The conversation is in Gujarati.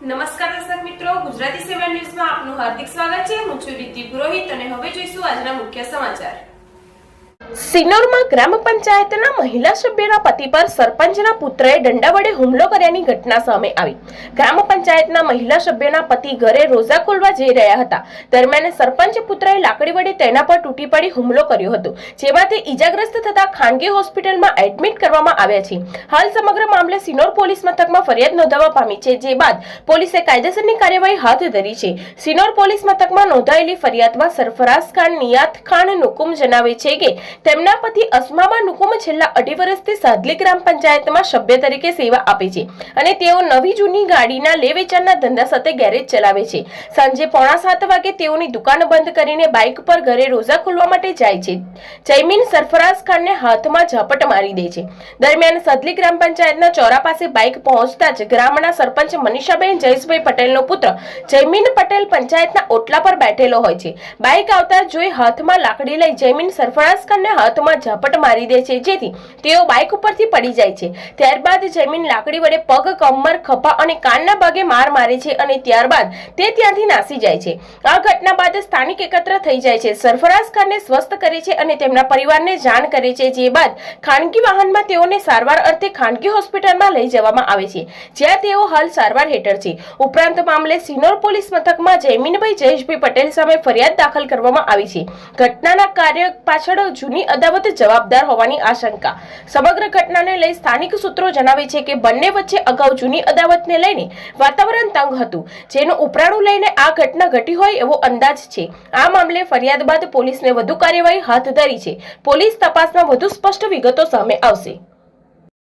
નમસ્કાર દર્શક મિત્રો, ગુજરાતી 7 ન્યૂઝમાં આપનું હાર્દિક સ્વાગત છે। હું છું રીતિ પુરોહિત અને હવે જોઈશું આજના મુખ્ય સમાચાર। સિનોરમાં ગ્રામ પંચાયતના મહિલા સભ્યના પતિ પર સરપંચના પુત્રએ દંડા વડે હુમલો કર્યાની ઘટના સામે આવી। ગ્રામ પંચાયતના મહિલા સભ્યના પતિ ઘરે રોજા ખોલવા જઈ રહ્યા હતા, દરમિયાન સરપંચ પુત્રએ લાકડી વડે તેના પર તૂટી પડી હુમલો કર્યો હતો, જેમાં તે ઈજાગ્રસ્ત થતા ખાનગી હોસ્પિટલમાં એડમિટ કરવામાં આવ્યા છે। હાલ સમગ્ર મામલે સિનોર પોલીસ મથકમાં ફરિયાદ નોંધવા પામી છે, જે બાદ પોલીસે કાયદેસરની કાર્યવાહી હાથ ધરી છે। સિનોર પોલીસ મથકમાં નોંધાયેલી ફરિયાદમાં સરફરાઝ ખાન નિયાત ખાન નુકુમ જણાવે છે કે તેમના પતિ અસ્મામા નુકુમ છેલ્લા 2.5 વર્ષથી સાદલી ગ્રામ પંચાયતમાં સભ્ય તરીકે સેવા આપે છે અને તેઓ નવી જૂની ગાડીના લે વેચાણના ધંધા સાથે ગેરેજ ચલાવે છે। સાંજે 6:45 વાગે તેઓની દુકાન બંધ કરીને બાઇક પર ઘરે રોજા ખોલવા માટે જાય છે। જયમીન સરફરાઝ ખાનને હાથમાં ઝાપટ મારી દે છે। દરમિયાન સાદલી ગ્રામ પંચાયતના ચોરા પાસે બાઇક પહોંચતા જ ગ્રામના સરપંચ મનીષાબેન જયેશભાઈ પટેલનો પુત્ર જયમીન પટેલ પંચાયતના ઓટલા પર બેઠેલો હોય છે। બાઇક આવતા જોઈ હાથમાં લાકડી લઈ જયમીન સરફરાઝ ખાનને હાથમાં ઝાપટ મારી દે છે, જેથી તેઓ બાઇક ઉપરથી પડી જાય છે। ત્યારબાદ જયમીન લાકડી વડે પગ, કમર, ખભા અને કાનના ભાગે માર મારે છે અને ત્યારબાદ તે ત્યાંથી નાસી જાય છે। આ ઘટના બાદ સ્થાનિક એકત્ર થઈ જાય છે, સરફરાઝ ખાનને સ્વસ્થ કરે છે અને તેમના પરિવારને જાણ કરે છે, જે બાદ ખાનગી વાહનમાં તેઓને સારવાર અર્થે ખાનગી હોસ્પિટલમાં લઈ જવામાં આવે છે, જ્યાં તેઓ હાલ સારવાર હેઠળ છે। ઉપરાંત મામલે સિનોર પોલીસ મથકમાં જયમીનભાઈ જયેશભાઈ પટેલ સામે ફરિયાદ દાખલ કરવામાં આવી છે। ઘટનાના કાર્ય પાછળ જૂની અદાવત જવાબદાર હોવાની આશંકા। સમગ્ર ઘટનાને લઈ સ્થાનિક સૂત્રો જણાવે છે કે બંને વચ્ચે અગાઉ જૂની અદાવતને લઈને વાતાવરણ તંગ હતું, જેનું ઉપરાણું લઈને આ ઘટના ઘટી હોય એવો અંદાજ છે। આ મામલે ફરિયાદ બાદ પોલીસને વધુ કાર્યવાહી હાથ ધરી છે। પોલીસ તપાસમાં વધુ સ્પષ્ટ વિગતો સામે આવશે।